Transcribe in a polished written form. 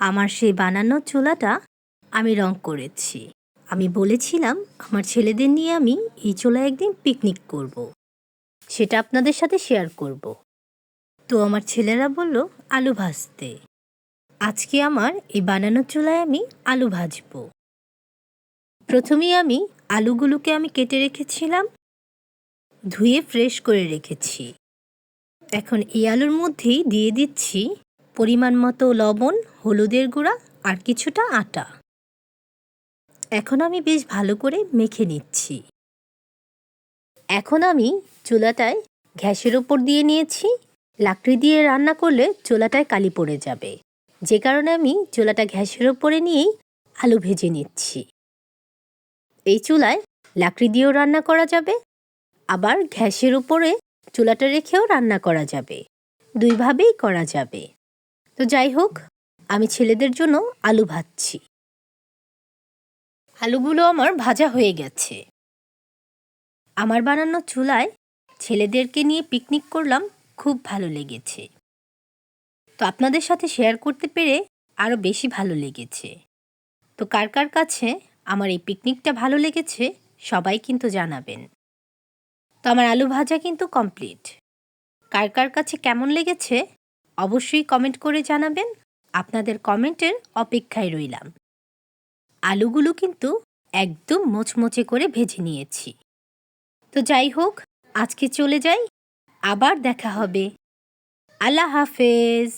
আমার সেই বানানো চুলাটা আমি রং করেছি। আমি বলেছিলাম আমার ছেলেদের নিয়ে আমি এই চুলায় একদিন পিকনিক করব। সেটা আপনাদের সাথে শেয়ার করব। তো আমার ছেলেরা বলল আলু ভাজতে। আজকে আমার এই বানানো চুলায় আমি আলু ভাজবো। প্রথমেই আমি আলুগুলোকে আমি কেটে রেখেছিলাম, ধুয়ে ফ্রেশ করে রেখেছি। এখন এই আলুর মধ্যেই দিয়ে দিচ্ছি পরিমাণ মতো লবণ, হলুদের গুঁড়া আর কিছুটা আটা। এখন আমি বেশ ভালো করে মেখে নিচ্ছি। এখন আমি চুলাটায় গ্যাসের ওপর দিয়ে নিয়েছি। লাকড়ি দিয়ে রান্না করলে চুলাটায় কালি পড়ে যাবে, যে কারণে আমি চুলাটা গ্যাসের ওপরে নিয়েই আলু ভেজে নিচ্ছি। এই চুলায় লাকড়ি দিয়েও রান্না করা যাবে, আবার গ্যাসের উপরে চুলাটা রেখেও রান্না করা যাবে, দুইভাবেই করা যাবে। তো যাই হোক, আমি ছেলেদের জন্য আলু ভাজছি। আলুগুলো আমার ভাজা হয়ে গেছে। আমার বানানো চুলায় ছেলেদেরকে নিয়ে পিকনিক করলাম, খুব ভালো লেগেছে। তো আপনাদের সাথে শেয়ার করতে পেরে আরও বেশি ভালো লেগেছে। তো কার কার কাছে আমার এই পিকনিকটা ভালো লেগেছে সবাই কিন্তু জানাবেন। তো আমার আলু ভাজা কিন্তু কমপ্লিট। কার কার কাছে কেমন লেগেছে অবশ্যই কমেন্ট করে জানাবেন। আপনাদের কমেন্টের অপেক্ষায় রইলাম। আলুগুলো কিন্তু একদম মোচমোচে করে ভেজে নিয়েছি। তো যাই হোক, আজকে চলে যাই, আবার দেখা হবে। আল্লাহ হাফেজ।